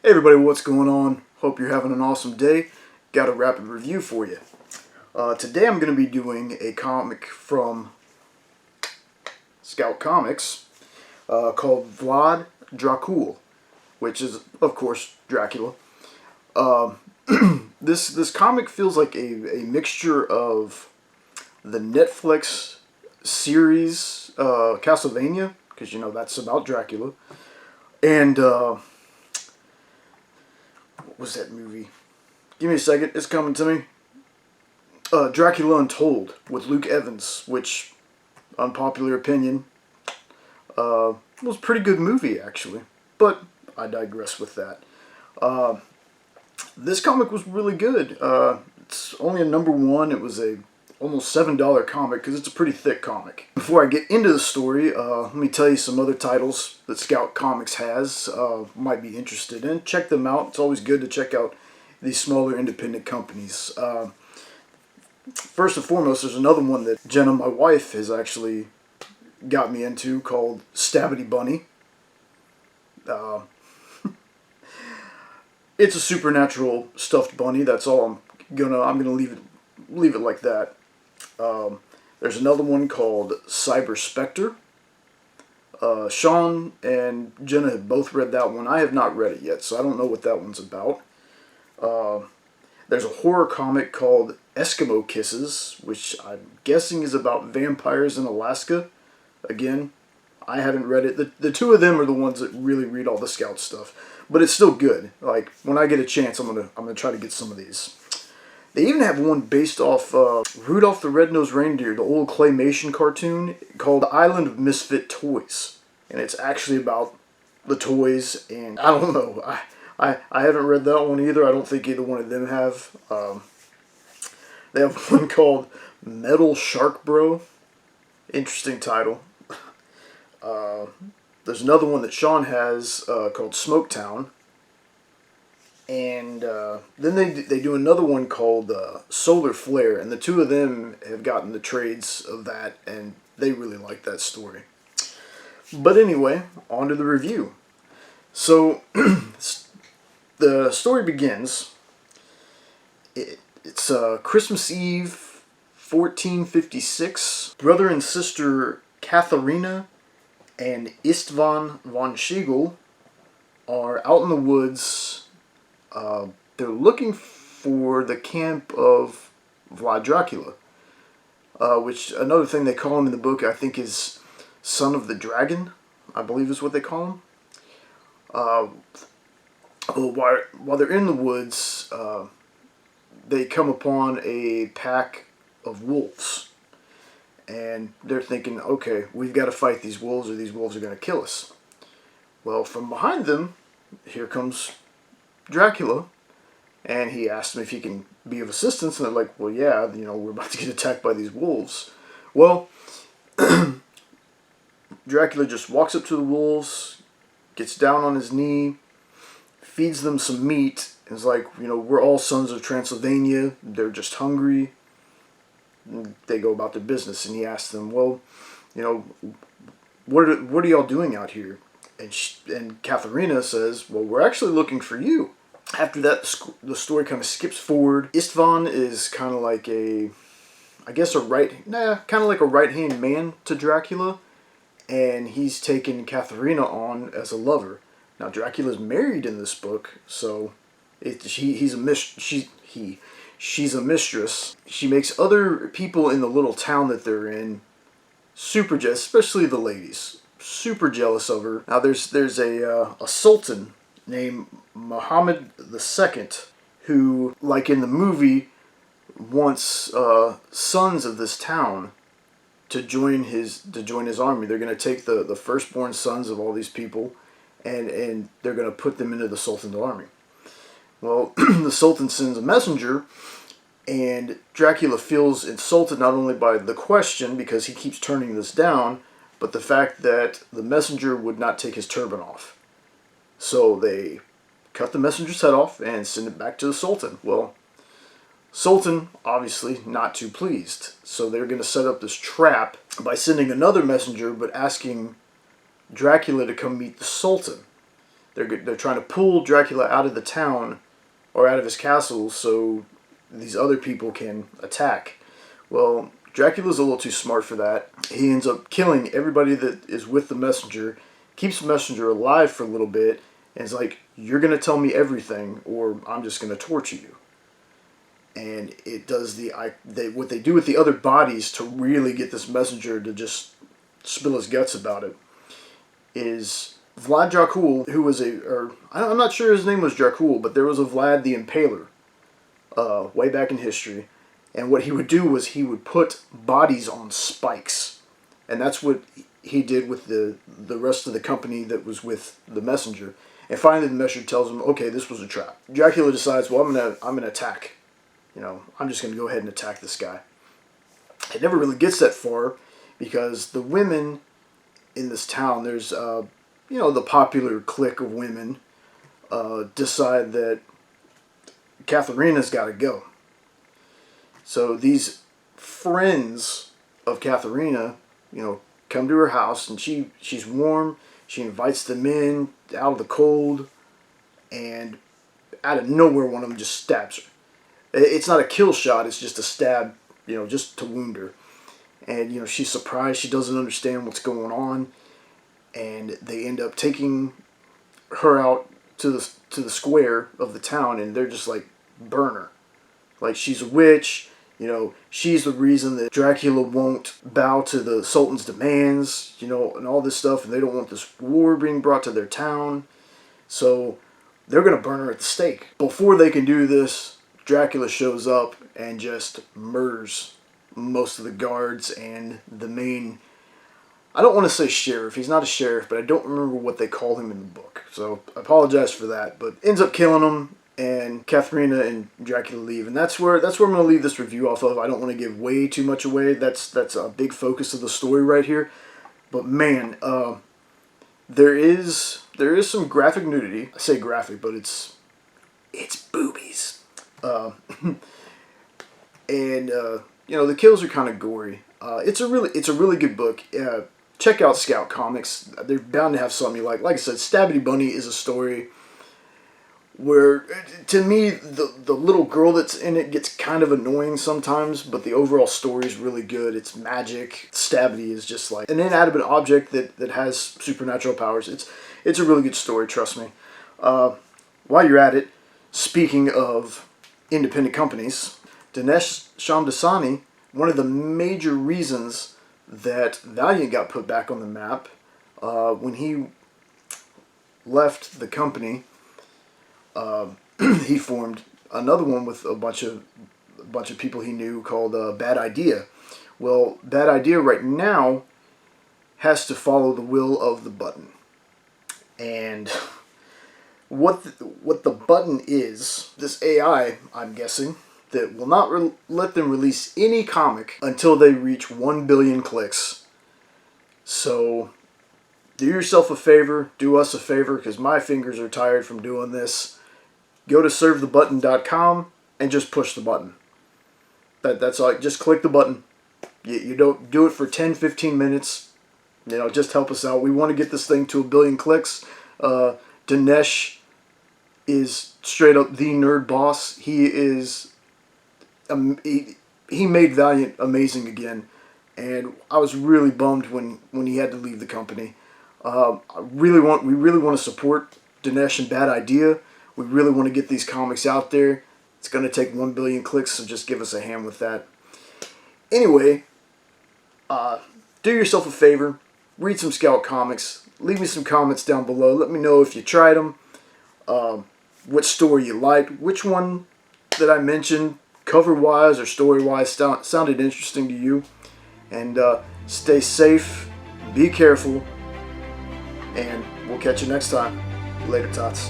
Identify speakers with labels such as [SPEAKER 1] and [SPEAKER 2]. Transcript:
[SPEAKER 1] Hey everybody, what's going on? Hope you're having an awesome day. Got a rapid review for you. Today I'm going to be doing a comic from Scout Comics called Vlad Dracul, which is, of course, Dracula. This comic feels like a mixture of the Netflix series Castlevania, because you know that's about Dracula, and what was that movie? Give me a second, it's coming to me. Dracula Untold with Luke Evans, which, unpopular opinion, was a pretty good movie actually, but I digress with that. This comic was really good. It's only a #1. It was a almost $7 comic because it's a pretty thick comic. Before I get into the story, let me tell you some other titles that Scout Comics has. Might be interested in. Check them out. It's always good to check out these smaller independent companies. First and foremost, there's another one that Jenna, my wife, has actually got me into called Stabbity Bunny. It's a supernatural stuffed bunny. That's all I'm gonna leave it like that. There's another one called Cyber Spectre. Sean and Jenna have both read that one. I have not read it yet, so I don't know what that one's about. There's a horror comic called Eskimo Kisses, which I'm guessing is about vampires in Alaska. Again, I haven't read it. The two of them are the ones that really read all the Scout stuff, but it's still good. Like, when I get a chance, I'm gonna try to get some of these. They even have one based off Rudolph the Red-Nosed Reindeer, the old claymation cartoon, called Island of Misfit Toys, and it's actually about the toys. And I don't know, I haven't read that one either. I don't think either one of them have. They have one called Metal Shark Bro. Interesting title. There's another one that Sean has called Smoketown. And then they do another one called Solar Flare. And the two of them have gotten the trades of that, and they really like that story. But anyway, on to the review. So, the story begins. It's Christmas Eve, 1456. Brother and sister Katharina and Istvan von Schiegel are out in the woods. They're looking for the camp of Vlad Dracula, which another thing they call him in the book, I think, is Son of the Dragon, I believe is what they call him. While they're in the woods, they come upon a pack of wolves. And they're thinking, okay, we've got to fight these wolves or these wolves are going to kill us. Well, from behind them, here comes Dracula. And he asks them if he can be of assistance. And they're like, well, yeah, you know, we're about to get attacked by these wolves. Well, Dracula just walks up to the wolves, gets down on his knee, feeds them some meat, and is like, you know, we're all sons of Transylvania. They're just hungry. And they go about their business, and he asks them, well, you know, what are y'all doing out here? And Katharina says, well, we're actually looking for you. After that, the story kind of skips forward. Istvan is kind of like kind of like a right-hand man to Dracula, and he's taken Katharina on as a lover. Now, Dracula's married in this book, so she's a mistress. She makes other people in the little town that they're in super jealous, especially the ladies, super jealous of her. Now, there's a sultan named Muhammad II who, like in the movie, wants sons of this town to join his army. They're going to take the firstborn sons of all these people, and they're going to put them into the sultan's army. Well, the Sultan sends a messenger, and Dracula feels insulted not only by the question, because he keeps turning this down, but the fact that the messenger would not take his turban off. So they cut the messenger's head off and send it back to the Sultan. Well, Sultan, obviously, not too pleased. So they're going to set up this trap by sending another messenger, but asking Dracula to come meet the Sultan. They're trying to pull Dracula out of the town or out of his castle so these other people can attack. Well, Dracula's a little too smart for that. He ends up killing everybody that is with the messenger, keeps the messenger alive for a little bit, and is like, you're going to tell me everything or I'm just going to torture you. And it does what they do with the other bodies to really get this messenger to just spill his guts about it is Vlad Dracul, who was I'm not sure his name was Dracul, but there was a Vlad the Impaler way back in history. And what he would do was he would put bodies on spikes. And that's what he did with the rest of the company that was with the messenger. And finally the messenger tells him, okay, this was a trap. Dracula decides, well, I'm gonna attack. I'm just going to go ahead and attack this guy. It never really gets that far because the women in this town, there's, the popular clique of women, decide that Katharina's got to go. So these friends of Katharina, come to her house and she's warm. She invites them in out of the cold, and out of nowhere one of them just stabs her. It's not a kill shot, it's just a stab, just to wound her. And, she's surprised, she doesn't understand what's going on. And they end up taking her out to the square of the town, and they're just like, burn her. Like, she's a witch, she's the reason that Dracula won't bow to the Sultan's demands, and all this stuff, and they don't want this war being brought to their town. So, they're going to burn her at the stake. Before they can do this, Dracula shows up and just murders most of the guards and the main, I don't want to say sheriff, he's not a sheriff, but I don't remember what they call him in the book, so I apologize for that, but ends up killing him, and Katharina and Dracula leave, and that's where I'm going to leave this review off of. I don't want to give way too much away, that's a big focus of the story right here, but man, there is some graphic nudity. I say graphic, but it's boobies. The kills are kind of gory. It's a really good book. Check out Scout Comics. They're bound to have something you like. Like I said, Stabby Bunny is a story where, to me, the little girl that's in it gets kind of annoying sometimes, but the overall story is really good. It's magic. Stabby is just like an inanimate object that has supernatural powers. It's a really good story, trust me. While you're at it, speaking of independent companies, Dinesh Shamdasani, one of the major reasons that Valiant got put back on the map, when he left the company, he formed another one with a bunch of people he knew called Bad Idea. Well, Bad Idea right now has to follow the will of the Button. And what the Button is, this AI, I'm guessing, that will not let them release any comic until they reach 1 billion clicks. So, do yourself a favor, do us a favor, because my fingers are tired from doing this. Go to servethebutton.com and just push the button. That's all. Just click the button. You don't do it for 10-15 minutes. Just help us out. We want to get this thing to 1 billion clicks. Dinesh is straight up the nerd boss. He is he made Valiant amazing again, and I was really bummed when he had to leave the company. We really want to support Dinesh and Bad Idea. We really want to get these comics out there. It's going to take 1 billion clicks, so just give us a hand with that. Anyway, do yourself a favor, read some Scout Comics, leave me some comments down below, let me know if you tried them, what story you liked, which one that I mentioned, cover-wise or story-wise, sounded interesting to you. And stay safe, be careful, and we'll catch you next time. Later, tots.